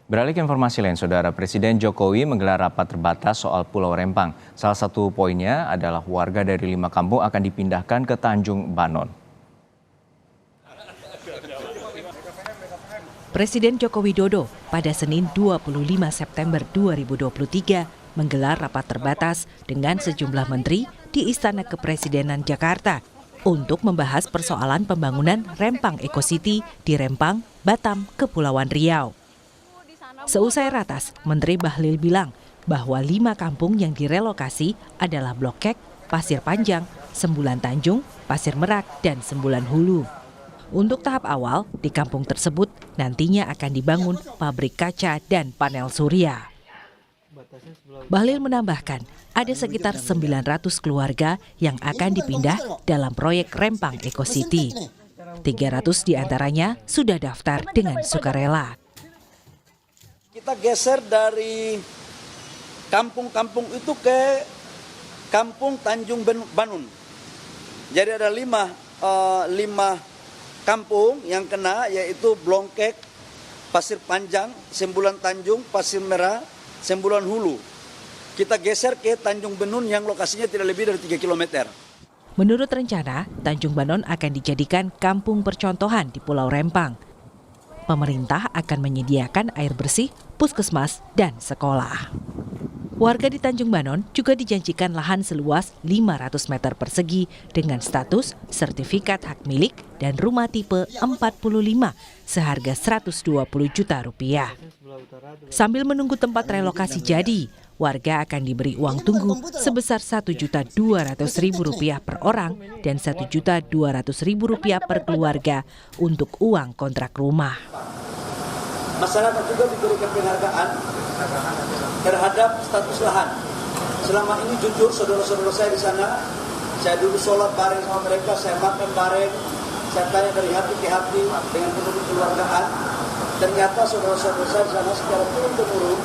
Beralih ke informasi lain, Saudara, Presiden Jokowi menggelar rapat terbatas soal Pulau Rempang. Salah satu poinnya adalah warga dari 5 kampung akan dipindahkan ke Tanjung Banon. Presiden Joko Widodo pada Senin 25 September 2023 menggelar rapat terbatas dengan sejumlah menteri di Istana Kepresidenan Jakarta untuk membahas persoalan pembangunan Rempang Eco City di Rempang, Batam, Kepulauan Riau. Seusai ratas, Menteri Bahlil bilang bahwa 5 kampung yang direlokasi adalah Blok Kek, Pasir Panjang, Sembulan Tanjung, Pasir Merak, dan Sembulan Hulu. Untuk tahap awal, di kampung tersebut nantinya akan dibangun pabrik kaca dan panel surya. Bahlil menambahkan, ada sekitar 900 keluarga yang akan dipindah dalam proyek Rempang Eco City. 300 diantaranya sudah daftar dengan sukarela. Kita geser dari kampung-kampung itu ke kampung Tanjung Banon. Jadi ada lima kampung yang kena, yaitu Blongkek, Pasir Panjang, Sembulan Tanjung, Pasir Merah, Sembulan Hulu. Kita geser ke Tanjung Banon yang lokasinya tidak lebih dari 3 km. Menurut rencana, Tanjung Banon akan dijadikan kampung percontohan di Pulau Rempang. Pemerintah akan menyediakan air bersih, puskesmas, dan sekolah. Warga di Tanjung Banon juga dijanjikan lahan seluas 500 meter persegi dengan status sertifikat hak milik dan rumah tipe 45 seharga Rp120 juta. Sambil menunggu tempat relokasi jadi, warga akan diberi uang tunggu sebesar Rp1.200.000 per orang dan Rp1.200.000 per keluarga untuk uang kontrak rumah. Masyarakat juga diberikan penghargaan terhadap status lahan. Selama ini jujur saudara-saudara saya di sana, saya dulu sholat bareng sama mereka, saya makan bareng, saya tanya dari hati ke hati dengan penuh kekeluargaan. Ternyata saudara-saudara saya di sana secara turun-temurun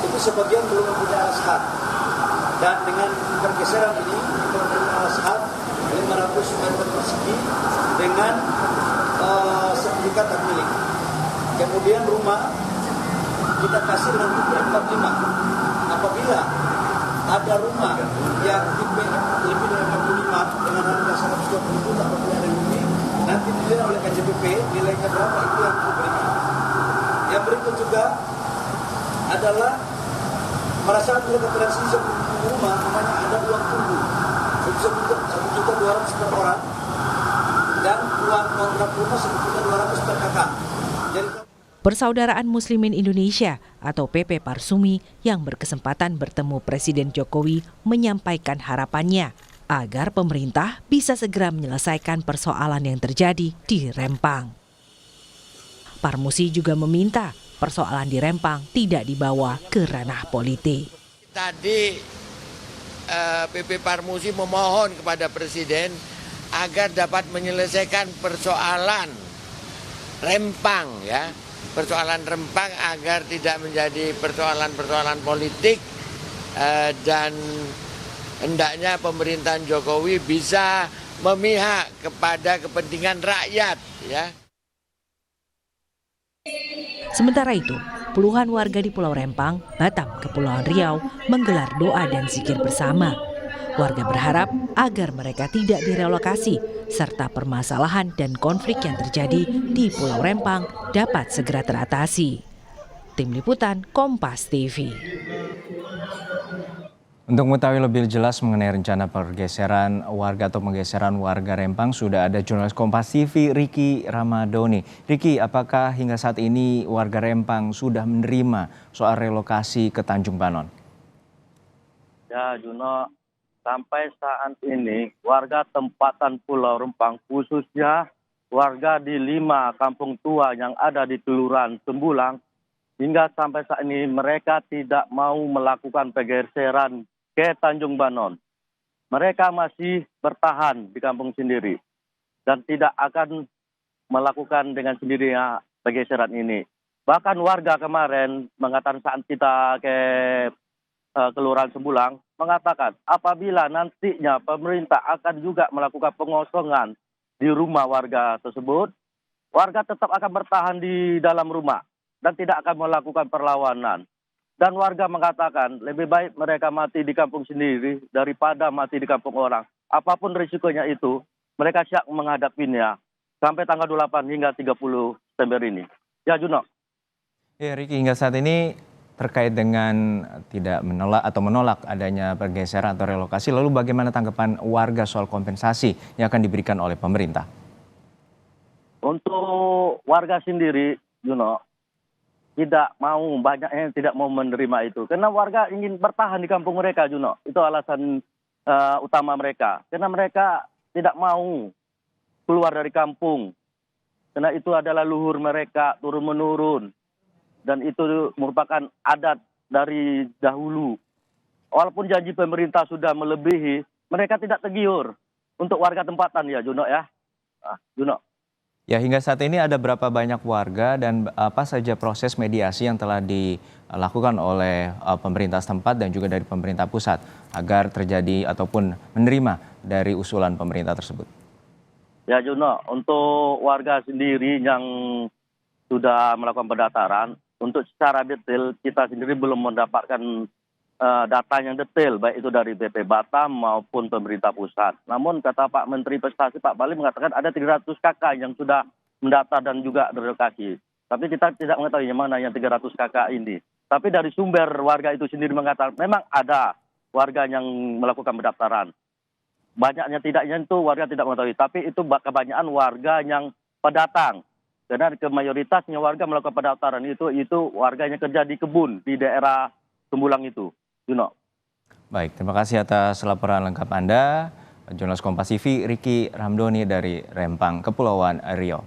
itu sebagian belum mempunyai alas hak. Dan dengan pergeseran ini kita mempunyai alas hak 500 meter persegi dengan sertifikat hak milik. Kemudian rumah kita kasih dengan tipe 45. Apabila ada rumah yang tipe lebih dari 45 dengan harga 120 juta apabila ada lebih, nanti dilihat oleh KJPP nilainya berapa itu yang diberikan. Yang berikut juga adalah pada saat mereka transisi rumah, namanya ada uang tunggu Rp1.200.000 per orang dan uang kontrak rumah Rp1.200.000 per kakak. Persaudaraan Muslimin Indonesia atau PP Parsumi yang berkesempatan bertemu Presiden Jokowi menyampaikan harapannya agar pemerintah bisa segera menyelesaikan persoalan yang terjadi di Rempang. Parmusi juga meminta persoalan di Rempang tidak dibawa ke ranah politik. Tadi PP Parmusi memohon kepada Presiden agar dapat menyelesaikan persoalan Rempang, ya. Persoalan Rempang agar tidak menjadi persoalan-persoalan politik dan hendaknya pemerintahan Jokowi bisa memihak kepada kepentingan rakyat, ya. Sementara itu, puluhan warga di Pulau Rempang, Batam, Kepulauan Riau menggelar doa dan zikir bersama. Warga berharap agar mereka tidak direlokasi, serta permasalahan dan konflik yang terjadi di Pulau Rempang dapat segera teratasi. Tim Liputan Kompas TV. Untuk mengetahui lebih jelas mengenai rencana pergeseran warga atau penggeseran warga Rempang, sudah ada jurnalis Kompas TV Riki Ramadoni. Riki, apakah hingga saat ini warga Rempang sudah menerima soal relokasi ke Tanjung Banon? Ya, Juno, sampai saat ini warga tempatan Pulau Rempang, khususnya warga di 5 kampung tua yang ada di Kelurahan Sembulang, hingga sampai saat ini mereka tidak mau melakukan pergeseran ke Tanjung Banon. Mereka masih bertahan di kampung sendiri dan tidak akan melakukan dengan sendirinya pergeseran ini. Bahkan warga kemarin mengatakan saat kita ke Kelurahan Sembulang mengatakan apabila nantinya pemerintah akan juga melakukan pengosongan di rumah warga tersebut, warga tetap akan bertahan di dalam rumah dan tidak akan melakukan perlawanan. Dan warga mengatakan lebih baik mereka mati di kampung sendiri daripada mati di kampung orang. Apapun risikonya itu, mereka siap menghadapinya sampai tanggal 28 hingga 30 September ini. Ya, Juno. Ya, Riki, hingga saat ini terkait dengan tidak menolak adanya pergeseran atau relokasi, lalu bagaimana tanggapan warga soal kompensasi yang akan diberikan oleh pemerintah? Untuk warga sendiri, Juno, tidak mau, banyak yang tidak mau menerima itu. Karena warga ingin bertahan di kampung mereka, Juno. Itu alasan utama mereka. Karena mereka tidak mau keluar dari kampung. Karena itu adalah luhur mereka, turun-menurun. Dan itu merupakan adat dari dahulu. Walaupun janji pemerintah sudah melebihi, mereka tidak tergiur untuk warga tempatan ya, Juno ya. Juno. Ya, hingga saat ini ada berapa banyak warga dan apa saja proses mediasi yang telah dilakukan oleh pemerintah setempat dan juga dari pemerintah pusat agar terjadi ataupun menerima dari usulan pemerintah tersebut? Ya, Juno, untuk warga sendiri yang sudah melakukan pendaftaran, untuk secara detail kita sendiri belum mendapatkan data yang detail, baik itu dari BP Batam maupun pemerintah pusat. Namun kata Pak Menteri Investasi Pak Bali mengatakan ada 300 kakak yang sudah mendaftar dan juga direlokasi. Tapi kita tidak mengetahui yang mana yang 300 kakak ini. Tapi dari sumber warga itu sendiri mengatakan memang ada warga yang melakukan pendaftaran. Banyaknya tidaknya itu warga tidak mengetahui. Tapi itu kebanyakan warga yang pendatang. Karena mayoritasnya warga melakukan pendaftaran itu warganya kerja di kebun di daerah Tembulang itu. Juno. Baik, terima kasih atas laporan lengkap Anda. Jurnalis Kompas TV Riki Ramdhani dari Rempang, Kepulauan Riau.